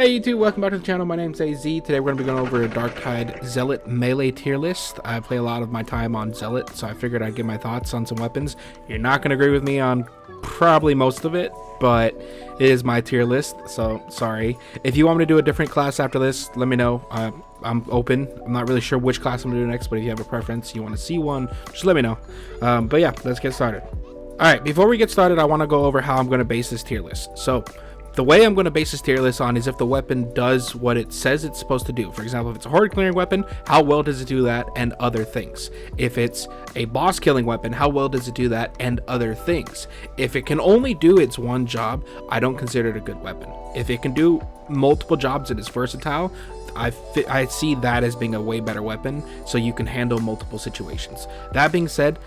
Hey YouTube, welcome back to the channel. My name's AZ. Today we're going to be going over a Darktide Zealot Melee tier list. I play a lot of my time on Zealot, so I figured I'd give my thoughts on some weapons. You're not going to agree with me on probably most of it, but it is my tier list, so sorry. If you want me to do a different class after this, let me know. I'm open. I'm not really sure which class I'm going to do next, but if you have a preference, you want to see one, just let me know. But yeah, let's get started. Alright, before we get started, I want to go over how I'm going to base this tier list. So the way I'm going to base this tier list on is if the weapon does what it says it's supposed to do. For example, if it's a horde clearing weapon, how well does it do that and other things? If it's a boss killing weapon, how well does it do that and other things? If it can only do its one job, I don't consider it a good weapon. If it can do multiple jobs and is versatile, I see that as being a way better weapon, so you can handle multiple situations. That being said,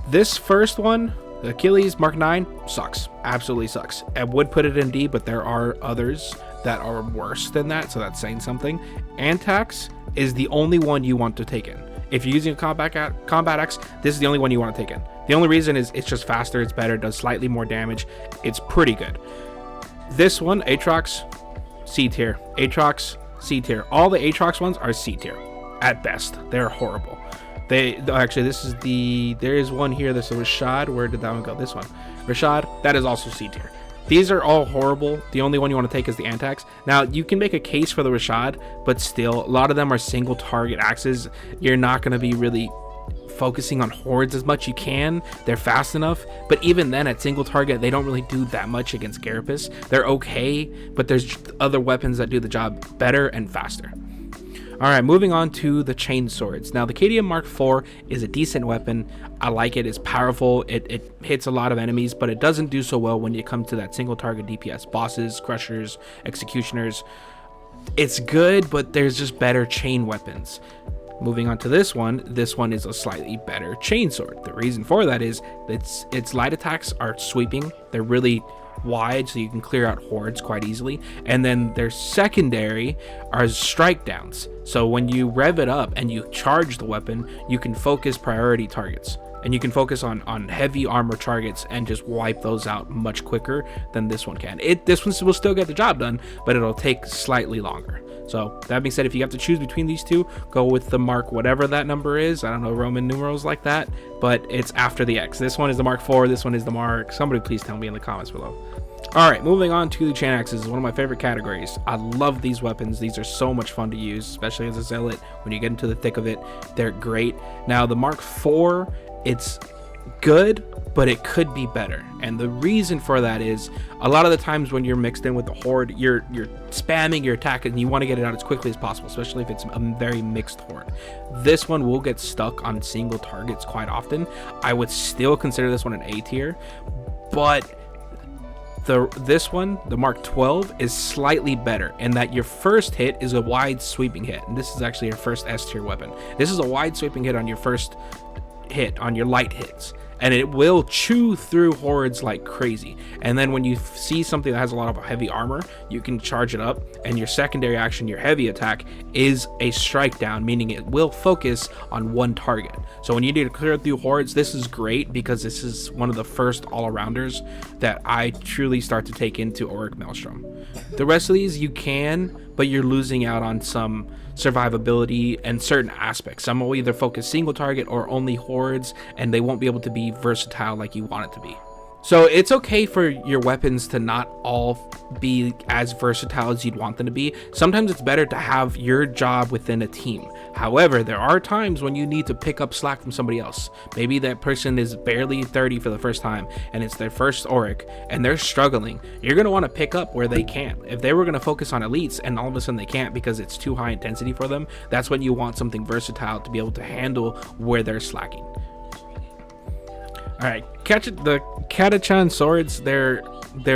this first one, the Achilles Mark 9, sucks. Absolutely sucks. I would put it in D, but there are others that are worse than that, so that's saying something. Antax is the only one you want to take in. If you're using a combat axe, this is the only one you want to take in. The only reason is it's just faster, it's better, does slightly more damage. It's pretty good. This one, Aatrox, C tier. Aatrox, C tier. All the Aatrox ones are C tier at best. They're horrible. Actually, this is there is one here. This is Rashad. Where did that one go? This one, Rashad. That is also C tier. These are all horrible. The only one you want to take is the Antax. Now you can make a case for the Rashad, but still, a lot of them are single target axes. You're not going to be really focusing on hordes as much. You can. They're fast enough, but even then, at single target, they don't really do that much against Carapace. They're okay, but there's other weapons that do the job better and faster. Alright, moving on to the chain swords. Now the KDM Mark IV is a decent weapon. I like it. It's powerful. It hits a lot of enemies, but it doesn't do so well when you come to that single target DPS. Bosses, crushers, executioners. It's good, but there's just better chain weapons. Moving on to this one is a slightly better chain sword. The reason for that is its light attacks are sweeping. They're really wide, so you can clear out hordes quite easily, and then their secondary are strike downs. So when you rev it up and you charge the weapon, you can focus priority targets, and you can focus on heavy armor targets and just wipe those out much quicker than this one can. This one will still get the job done, but it'll take slightly longer. So that being said, if you have to choose between these two, go with the Mark whatever that number is. I don't know Roman numerals like that, but it's after the X. This one is the Mark IV, this one is the Mark. Somebody please tell me in the comments below. Alright, moving on to the chain axes, one of my favorite categories. I love these weapons. These are so much fun to use, especially as a zealot. When you get into the thick of it, they're great. Now the Mark IV, it's good, but it could be better, and the reason for that is a lot of the times when you're mixed in with the horde, you're spamming your attack and you want to get it out as quickly as possible, especially if it's a very mixed horde. This one will get stuck on single targets quite often. I would still consider this one an A tier, but this one, the Mark 12, is slightly better in that your first hit is a wide sweeping hit, and this is actually your first S tier weapon. This is a wide sweeping hit on your first hit, on your light hits, and it will chew through hordes like crazy. And then when you see something that has a lot of heavy armor, you can charge it up, and your secondary action, your heavy attack, is a strike down, meaning it will focus on one target. So when you need to clear through hordes, this is great because this is one of the first all-arounders that I truly start to take into Auric Maelstrom. The rest of these you can, but you're losing out on some survivability and certain aspects. Some will either focus single target or only hordes, and they won't be able to be versatile like you want it to be. So it's okay for your weapons to not all be as versatile as you'd want them to be. Sometimes it's better to have your job within a team. However, there are times when you need to pick up slack from somebody else. Maybe that person is barely 30 for the first time and it's their first Auric and they're struggling. You're going to want to pick up where they can't. If they were going to focus on elites and all of a sudden they can't because it's too high intensity for them, that's when you want something versatile to be able to handle where they're slacking. Alright, the Katachan swords, they're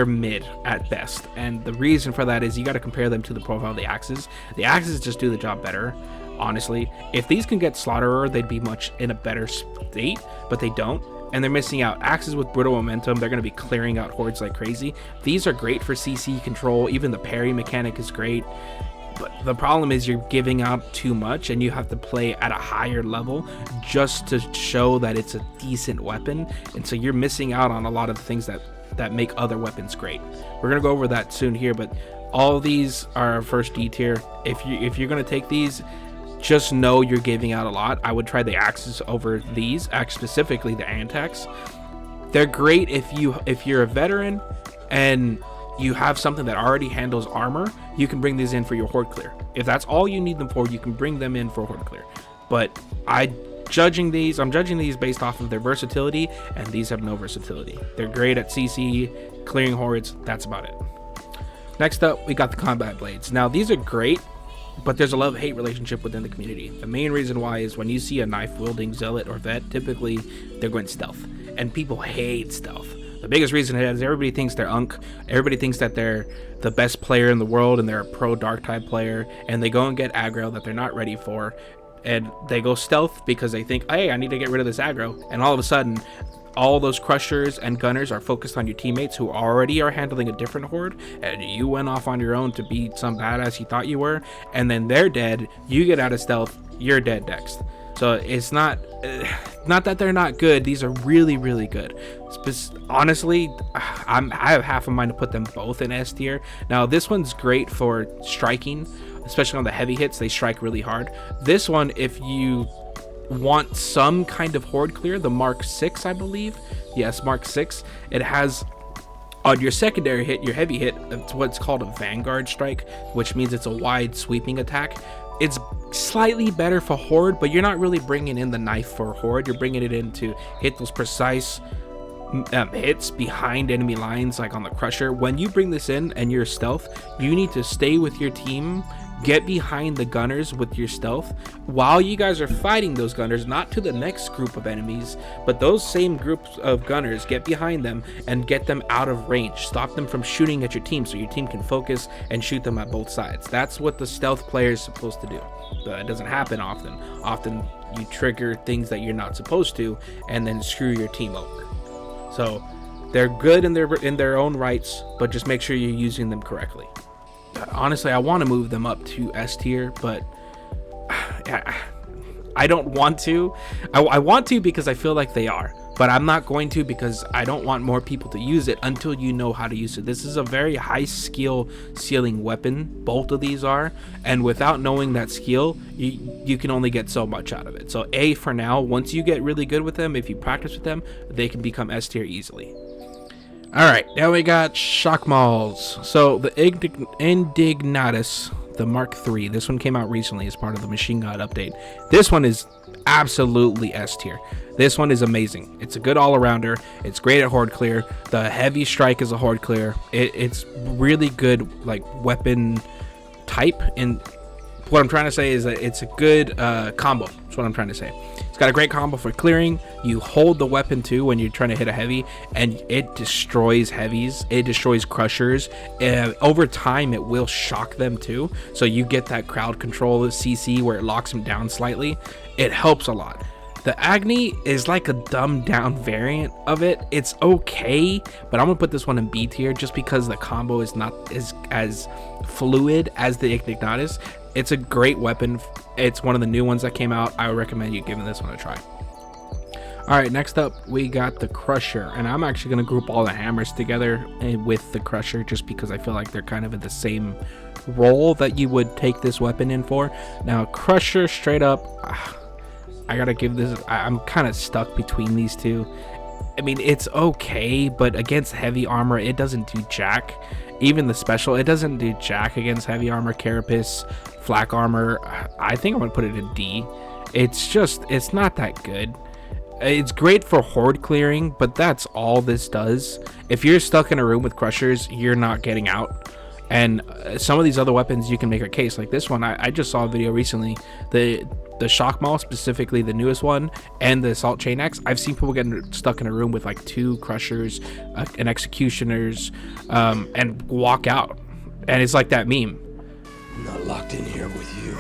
mid at best, and the reason for that is you got to compare them to the profile of the axes. The axes just do the job better, honestly. If these can get Slaughterer, they'd be much in a better state, but they don't, and they're missing out. Axes with brutal momentum, they're going to be clearing out hordes like crazy. These are great for CC control, even the parry mechanic is great. But the problem is you're giving out too much and you have to play at a higher level just to show that it's a decent weapon, and so you're missing out on a lot of the things that make other weapons great. We're gonna go over that soon here, but All these are first D tier. If you're gonna take these, just know you're giving out a lot. I would try the axes over these, specifically the antax. They're great if you're a veteran and you have something that already handles armor. You can bring these in for your horde clear. If that's all you need them for, you can bring them in for horde clear. But I'm judging these based off of their versatility, and these have no versatility. They're great at CC, clearing hordes. That's about it. Next up, we got the combat blades. Now these are great, but there's a love-hate relationship within the community. The main reason why is when you see a knife-wielding zealot or vet, typically they're going stealth, and people hate stealth. The biggest reason is everybody thinks they're Unk. Everybody thinks that they're the best player in the world and they're a pro dark type player, and they go and get aggro that they're not ready for, and they go stealth because they think, hey, I need to get rid of this aggro, and all of a sudden all those crushers and gunners are focused on your teammates who already are handling a different horde, and you went off on your own to be some badass you thought you were, and then they're dead, you get out of stealth, you're dead next. So it's not that they're not good. These are really, really good. Honestly, I have half a mind to put them both in S tier. Now this one's great for striking, especially on the heavy hits. They strike really hard. This one, if you want some kind of horde clear, the Mark 6, I believe. Yes, Mark 6. It has on your secondary hit, your heavy hit, it's what's called a Vanguard strike, which means it's a wide sweeping attack. It's slightly better for horde, but you're not really bringing in the knife for horde. You're bringing it in to hit those precise hits behind enemy lines, like on the crusher. When you bring this in and you're stealth, you need to stay with your team, get behind the gunners with your stealth while you guys are fighting those gunners, not to the next group of enemies, but those same groups of gunners, get behind them and get them out of range, stop them from shooting at your team so your team can focus and shoot them at both sides. That's what the stealth player is supposed to do, but it doesn't happen often. You trigger things that you're not supposed to and then screw your team over. So they're good in their own rights, but just make sure you're using them correctly. Honestly, I want to move them up to S tier, but I don't want to. I want to because I feel like they are, but I'm not going to because I don't want more people to use it until you know how to use it. This is a very high skill ceiling weapon, both of these are, and without knowing that skill, you can only get so much out of it. So A for now. Once you get really good with them, if you practice with them, they can become S tier easily. Alright, now we got shock mauls. So the Indignatus, the Mark III, this one came out recently as part of the Machine God update. This one is absolutely S tier. This one is amazing. It's a good all-arounder. It's great at horde clear. The heavy strike is a horde clear. It's really good like weapon type, and what I'm trying to say is that it's a good combo. That's what I'm trying to say. It's got a great combo for clearing. You hold the weapon too when you're trying to hit a heavy, and it destroys heavies. It destroys crushers. Over time, it will shock them too. So you get that crowd control CC where it locks them down slightly. It helps a lot. The Agni is like a dumbed down variant of it. It's okay, but I'm gonna put this one in B tier just because the combo is not as fluid as the Indignatus. It's a great weapon. It's one of the new ones that came out. I would recommend you giving this one a try. Alright, next up we got the Crusher, and I'm actually going to group all the hammers together with the Crusher just because I feel like they're kind of in the same role that you would take this weapon in for. Now Crusher, straight up, I gotta give this, I'm kind of stuck between these two. I mean, it's okay, but against heavy armor it doesn't do jack. Even the special, it doesn't do jack against heavy armor, carapace, flak armor. I think I'm gonna put it in D. It's not that good. It's great for horde clearing, but that's all this does. If you're stuck in a room with crushers, you're not getting out. And some of these other weapons you can make a case, like this one. I just saw a video recently, the shock maul, specifically the newest one, and the assault chain axe. I've seen people getting stuck in a room with like 2 crushers, and executioners, and walk out, and it's like that meme. I'm not locked in here with you. You're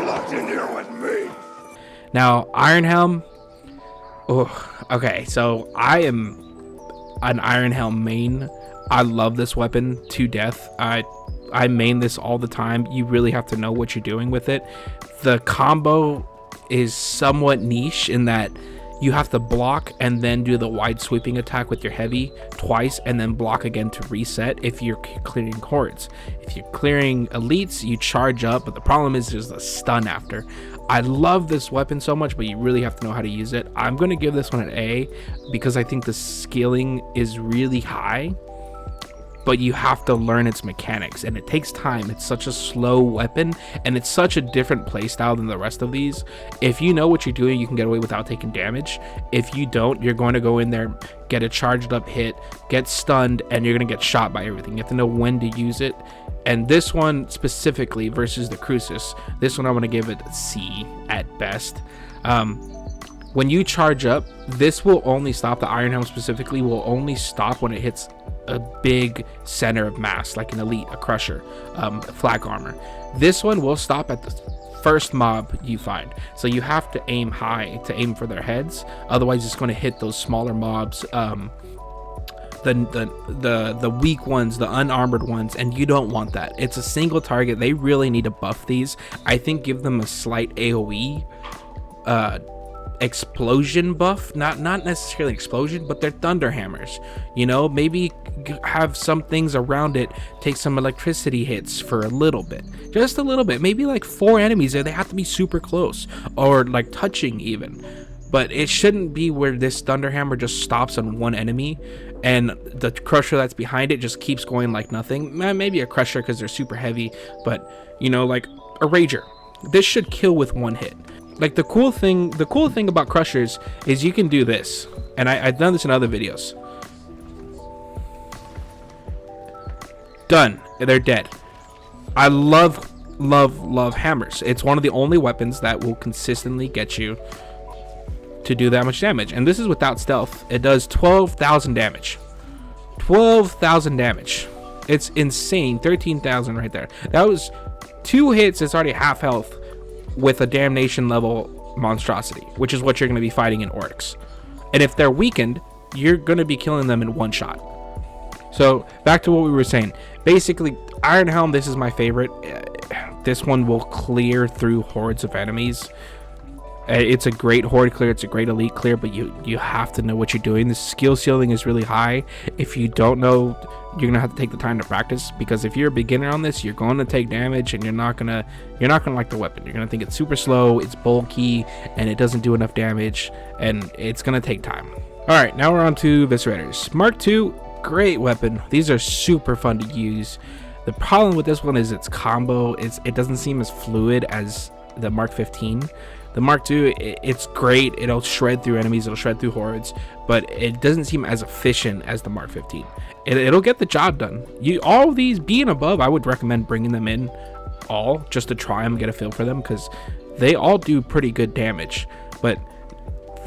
locked in here with me. Now Iron Helm. Oh, okay, so I am an Iron Helm main. I love this weapon to death. I main this all the time. You really have to know what you're doing with it. The combo is somewhat niche in that you have to block and then do the wide sweeping attack with your heavy twice, and then block again to reset if you're clearing hordes. If you're clearing elites, you charge up, but the problem is there's the stun after. I love this weapon so much, but you really have to know how to use it. I'm going to give this one an A because I think the scaling is really high, but you have to learn its mechanics, and it takes time. It's such a slow weapon, and it's such a different playstyle than the rest of these. If you know what you're doing, you can get away without taking damage. If you don't, you're going to go in there, get a charged up hit, get stunned, and you're going to get shot by everything. You have to know when to use it. And this one specifically versus the Crucis, this one I'm going to give it a C at best. When you charge up, this will only stop, the Iron Helm specifically will only stop when it hits a big center of mass, like an elite, a crusher, flag armor. This one will stop at the first mob you find, so you have to aim high to aim for their heads, otherwise it's going to hit those smaller mobs, the weak ones, the unarmored ones, and you don't want that. It's a single target. They really need to buff these. I think give them a slight AoE explosion buff, not necessarily explosion, but they're thunder hammers, you know. Maybe have some things around it take some electricity hits for a little bit, just a little bit, maybe like 4 enemies there. They have to be super close or like touching even, but it shouldn't be where this thunder hammer just stops on one enemy and the crusher that's behind it just keeps going like nothing. Maybe a crusher because they're super heavy, but you know, like a rager, this should kill with one hit. Like the cool thing about crushers is you can do this, and I've done this in other videos. Done. They're dead. I love hammers. It's one of the only weapons that will consistently get you to do that much damage, and this is without stealth. It does 12,000 damage. 12,000 damage. It's insane. 13,000 right there. That was 2 hits. It's already half health with a damnation level monstrosity, which is what you're going to be fighting in Aurics. And if they're weakened, you're going to be killing them in one shot. So back to what we were saying. Basically, Iron Helm, this is my favorite. This one will clear through hordes of enemies. It's a great horde clear, it's a great elite clear, but you have to know what you're doing. The skill ceiling is really high. If you don't know, you're gonna have to take the time to practice, because if you're a beginner on this, you're going to take damage and you're not gonna like the weapon. You're gonna think it's super slow, it's bulky, and it doesn't do enough damage, and it's gonna take time. All right, now we're on to Viscerators. Mark II, great weapon. These are super fun to use. The problem with this one is its combo. It doesn't seem as fluid as the Mark 15. The Mark II, it's great. It'll shred through enemies, it'll shred through hordes, but it doesn't seem as efficient as the Mark 15. It'll get the job done. All of these being above, I would recommend bringing them in all just to try them, get a feel for them, because they all do pretty good damage. But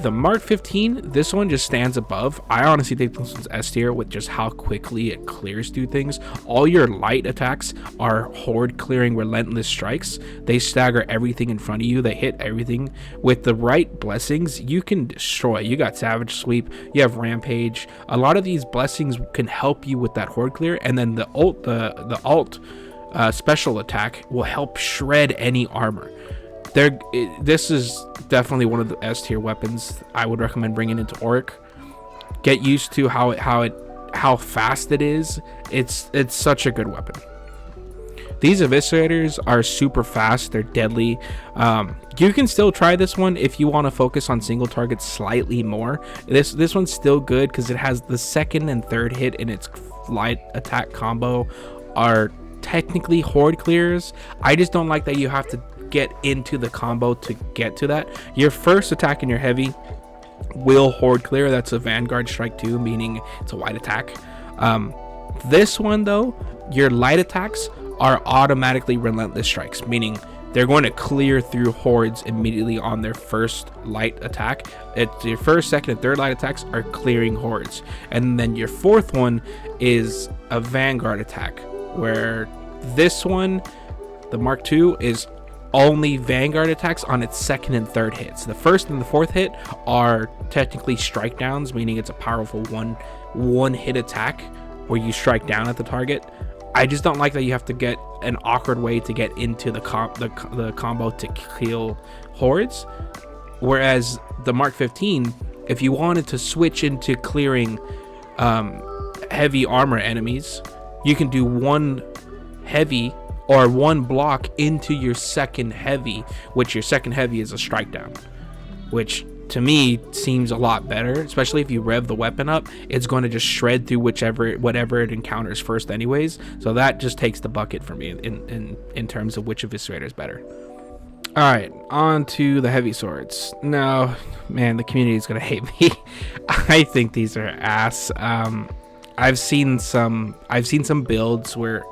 the Mark 15, this one just stands above. I honestly think this one's S tier with just how quickly it clears through things. All your light attacks are horde clearing relentless strikes. They stagger everything in front of you. They hit everything. With the right blessings, you can destroy. You got Savage Sweep, you have Rampage. A lot of these blessings can help you with that horde clear, and then the alt special attack will help shred any armor. This is definitely one of the S tier weapons. I would recommend bringing into Auric. Get used to how fast it is. It's such a good weapon. These Eviscerators are super fast. They're deadly. You can still try this one if you want to focus on single targets slightly more. This one's still good because it has the second and third hit in its light attack combo are technically horde clears. I just don't like that you have to get into the combo to get to that. Your first attack in your heavy will horde clear. That's a Vanguard strike too, meaning it's a wide attack. This one though, your light attacks are automatically relentless strikes, meaning they're going to clear through hordes immediately on their first light attack. It's your first, second, and third light attacks are clearing hordes, and then your fourth one is a Vanguard attack, where this one, the Mark II, is only Vanguard attacks on its second and third hits. The first and the fourth hit are technically strike downs, meaning it's a powerful one hit attack where you strike down at the target. I just don't like that you have to get an awkward way to get into the combo to kill hordes. Whereas the Mark 15, if you wanted to switch into clearing heavy armor enemies, you can do one heavy or one block into your second heavy, which your second heavy is a strike down, which to me seems a lot better, especially if you rev the weapon up. It's going to just shred through whatever it encounters first anyways, so that just takes the bucket for me in terms of which eviscerator is better. All right, on to the heavy swords. Now, man, the community is gonna hate me. I think these are ass. I've seen some builds where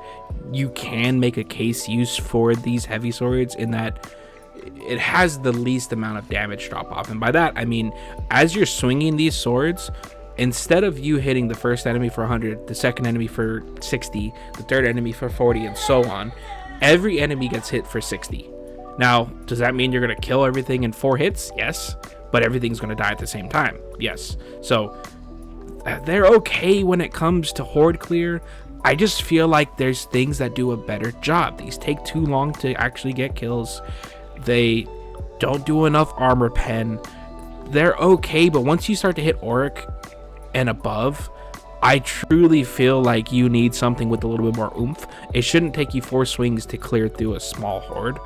you can make a case use for these heavy swords in that it has the least amount of damage drop off, and by that I mean, as you're swinging these swords, instead of you hitting the first enemy for 100, the second enemy for 60, the third enemy for 40, and so on, every enemy gets hit for 60. Now, does that mean you're going to kill everything in 4 hits? Yes. But everything's going to die at the same time? Yes. So, they're okay when it comes to horde clear. I just feel like there's things that do a better job. These take too long to actually get kills. They don't do enough armor pen. They're okay, but once you start to hit Auric and above, I truly feel like you need something with a little bit more oomph. It shouldn't take you 4 swings to clear through a small horde.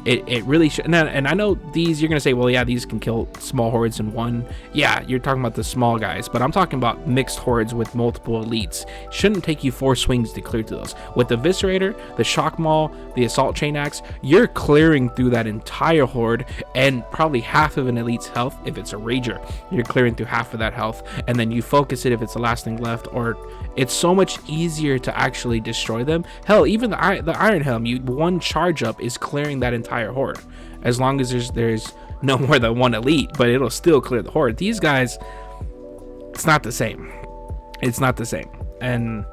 It really should. And I know these, you're gonna say, well, yeah, these can kill small hordes in one. Yeah, you're talking about the small guys, but I'm talking about mixed hordes with multiple elites. Shouldn't take you 4 swings to clear through those. With the Eviscerator, the Shock Maul, the Assault Chain Axe, you're clearing through that entire horde and probably half of an elite's health. If it's a Rager, you're clearing through half of that health, and then you focus it if it's the last thing left, or it's so much easier to actually destroy them. Hell, even the Iron Helm, one charge up is clearing that entire horde, as long as there's no more than 1 elite, but it'll still clear the horde. These guys, it's not the same. It's not the same, and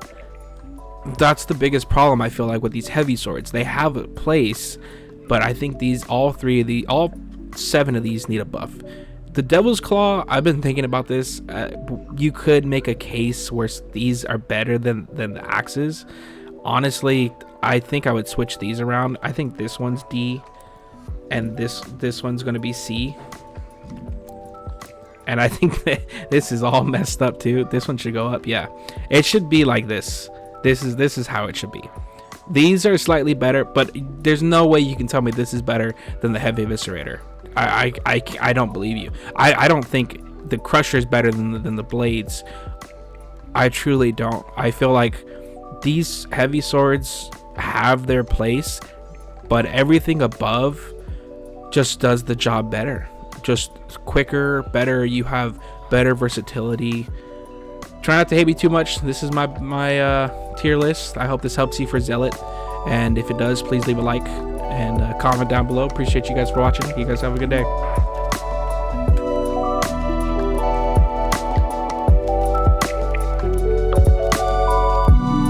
that's the biggest problem I feel like with these heavy swords. They have a place, but I think all 7 of these need a buff. The Devil's Claw, I've been thinking about this. You could make a case where these are better than the axes. Honestly, I think I would switch these around. I think this one's D, and this one's gonna be C. And I think that this is all messed up too. This one should go up. Yeah, it should be like this. This is how it should be. These are slightly better, but there's no way you can tell me this is better than the Heavy Eviscerator. I don't believe you. I don't think the Crusher is better than the Blades. I truly don't. I feel like these heavy swords have their place, but everything above just does the job better. Just quicker, better. You have better versatility. Try not to hate me too much. This is my tier list. I hope this helps you for Zealot, and if it does, please leave a like and comment down below. Appreciate you guys for watching. You guys have a good day.